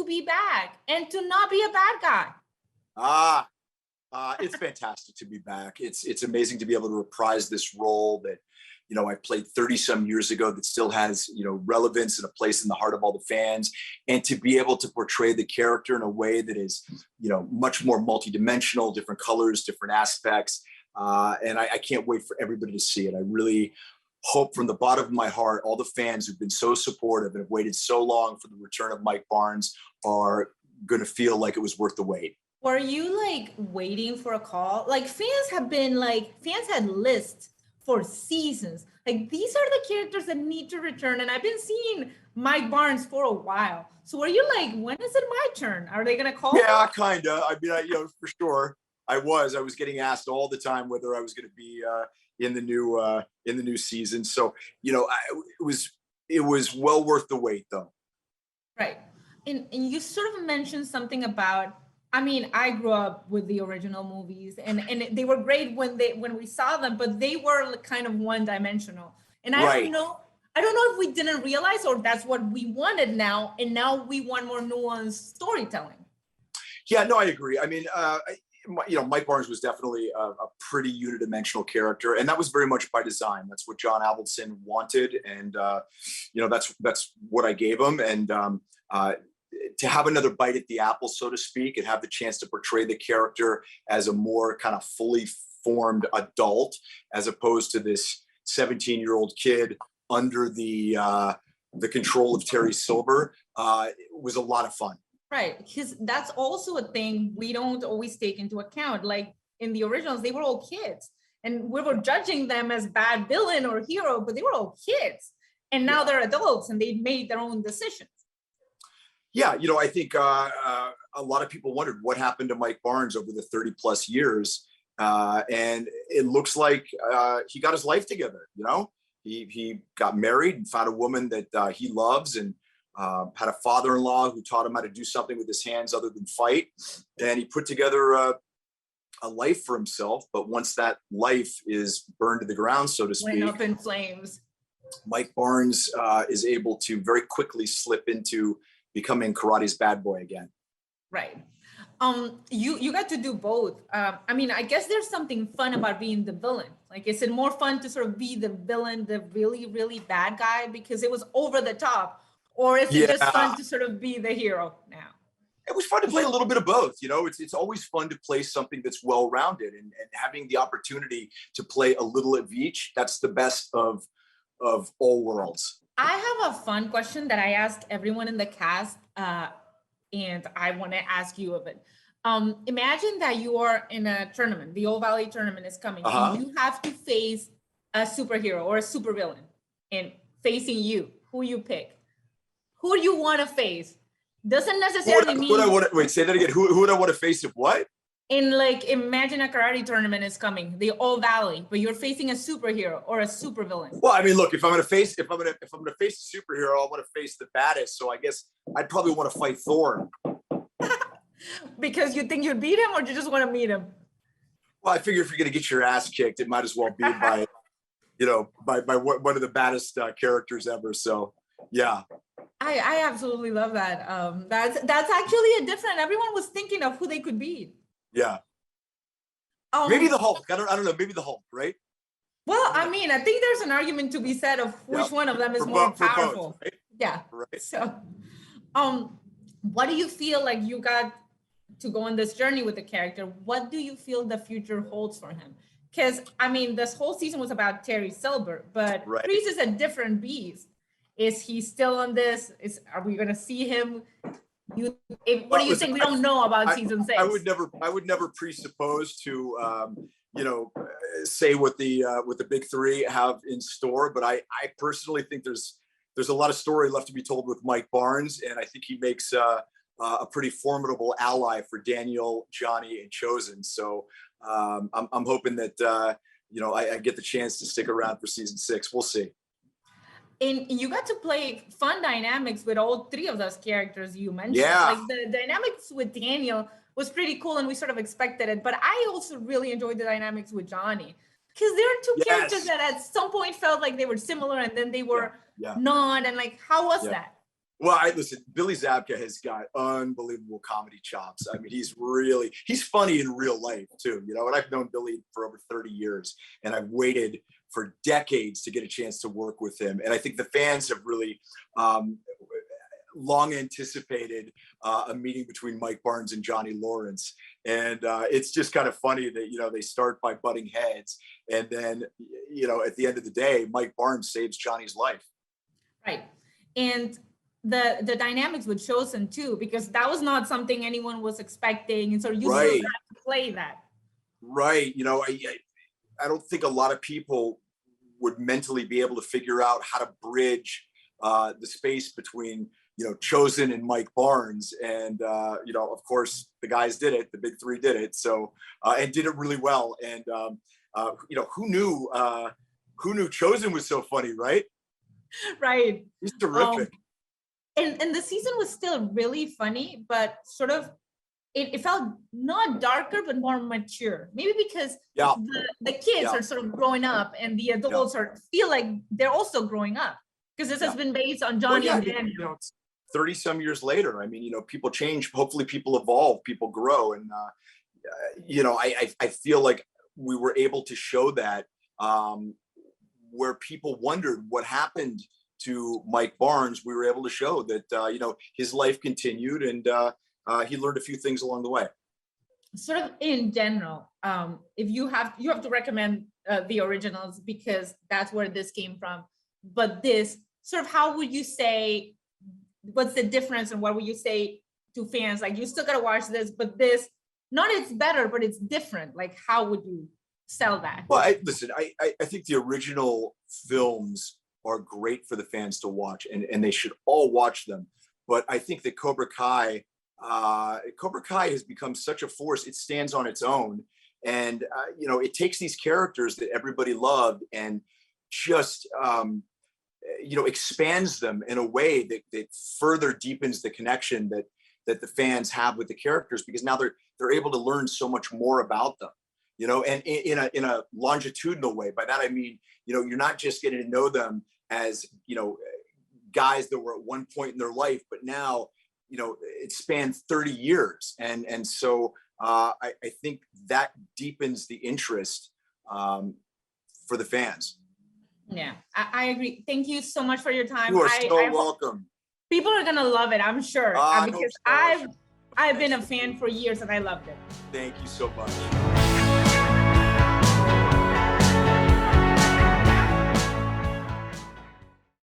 be back and to not be a bad guy? It's fantastic to be back. It's amazing to be able to reprise this role that, I played 30 some years ago that still has, relevance and a place in the heart of all the fans. And to be able to portray the character in a way that is, much more multidimensional, different colors, different aspects. And I can't wait for everybody to see it. I really hope from the bottom of my heart, all the fans who've been so supportive and have waited so long for the return of Mike Barnes are going to feel like it was worth the wait. Were you like waiting for a call? Like fans had lists for seasons. Like these are the characters that need to return. And I've been seeing Mike Barnes for a while. So were you like, when is it my turn? Are they going to call? Yeah, kind of. I mean, for sure. I was getting asked all the time whether I was going to be in the new season. So, it was well worth the wait though. Right. And you sort of mentioned something about, I mean, I grew up with the original movies and they were great when we saw them, but they were kind of one-dimensional. And I don't know if we didn't realize or that's what we wanted now. And now we want more nuanced storytelling. Yeah, no, I agree. I mean, Mike Barnes was definitely a pretty unidimensional character, and that was very much by design. That's what John Avildsen wanted, and that's what I gave him. And to have another bite at the apple, so to speak, and have the chance to portray the character as a more kind of fully formed adult, as opposed to this 17-year-old kid under the control of Terry Silver, was a lot of fun. Right, because that's also a thing we don't always take into account. Like in the originals, they were all kids, and we were judging them as bad villain or hero, but they were all kids, and now they're adults and they made their own decisions. Yeah, I think a lot of people wondered what happened to Mike Barnes over the 30 plus years, and it looks like he got his life together. He got married and found a woman that he loves, and had a father-in-law who taught him how to do something with his hands other than fight. And he put together a life for himself. But once that life is burned to the ground, so to speak, went up in flames, Mike Barnes is able to very quickly slip into becoming karate's bad boy again. Right. You got to do both. I mean, I guess there's something fun about being the villain. Like, is it more fun to sort of be the villain, the really, really bad guy, because it was over the top? Or is it just fun to sort of be the hero now? It was fun to play a little bit of both. It's always fun to play something that's well-rounded, and having the opportunity to play a little of each. That's the best of all worlds. I have a fun question that I asked everyone in the cast, and I want to ask you of it. Imagine that you are in a tournament. The Old Valley tournament is coming. And you have to face a superhero or a supervillain, and facing you. Who you pick? Who do you want to face? Doesn't necessarily mean. Wait, say that again. Who would I want to face? If what? In like, imagine a karate tournament is coming, the Old Valley, but you're facing a superhero or a supervillain. Well, I mean, look, if I'm gonna face a superhero, I want to face the baddest. So I guess I'd probably want to fight Thor. Because you think you'd beat him, or you just want to meet him? Well, I figure if you're gonna get your ass kicked, it might as well be by one of the baddest characters ever. So yeah. I absolutely love that. That's actually a different. Everyone was thinking of who they could beat. Yeah. Maybe the Hulk. I don't know. Maybe the Hulk, right? Well, I mean, I think there's an argument to be said of which one of them is more powerful. Both, right? Yeah. Right. So, what do you feel like you got to go on this journey with the character? What do you feel the future holds for him? Because I mean, this whole season was about Terry Silver, but Kreese is a different beast. Is he still on this? Are we going to see him? What do you think? We don't know about season 6. I would never presuppose to say what the big three have in store, but I personally think there's a lot of story left to be told with Mike Barnes, and I think he makes a pretty formidable ally for Daniel, Johnny, and Chosen. So I'm hoping that I get the chance to stick around for season 6. We'll see. And you got to play fun dynamics with all 3 of those characters you mentioned. Yeah. Like the dynamics with Daniel was pretty cool, and we sort of expected it. But I also really enjoyed the dynamics with Johnny, because there are 2 characters that at some point felt like they were similar, and then they were not. And like, how was that? Well, listen, Billy Zabka has got unbelievable comedy chops. I mean, he's funny in real life too, you know, and I've known Billy for over 30 years and I've waited for decades to get a chance to work with him. And I think the fans have really long anticipated a meeting between Mike Barnes and Johnny Lawrence. And it's just kind of funny that, you know, they start by butting heads. And then, you know, at the end of the day, Mike Barnes saves Johnny's life. Right. And the dynamics with Chosen too, because that was not something anyone was expecting. And so you Right. still have to play that. Right. You know, I don't think a lot of people would mentally be able to figure out how to bridge the space between, you know, Chosen and Mike Barnes. And, you know, of course, the guys did it. The big three did it. So, and did it really well. And, you know, who knew Chosen was so funny, right? Right. He's terrific. And the season was still really funny, but sort of, it felt not darker, but more mature. Maybe because the kids are sort of growing up and the adults feel like they're also growing up. Because this has been based on Johnny and Daniel. You know, it's 30 some years later. I mean, you know, people change, hopefully people evolve, people grow. And, you know, I feel like we were able to show that where people wondered what happened to Mike Barnes, we were able to show that, you know, his life continued and he learned a few things along the way. Sort of in general, if you have to recommend the originals because that's where this came from. But this sort of, how would you say, what's the difference and what would you say to fans? Like, you still got to watch this, but this, not it's better, but it's different. Like, how would you sell that? Well, listen, I think the original films are great for the fans to watch and they should all watch them. But I think that Cobra Kai has become such a force. It stands on its own. And, you know, it takes these characters that everybody loved and just, you know, expands them in a way that further deepens the connection that the fans have with the characters, because now they're able to learn so much more about them, you know, and in a longitudinal way. By that, I mean, you know, you're not just getting to know them as, you know, guys that were at one point in their life, but now, you know, it spanned 30 years. And so I think that deepens the interest for the fans. Yeah, I agree. Thank you so much for your time. You are so welcome. People are gonna love it, I'm sure, because so. I've been a fan for years and I loved it. Thank you so much.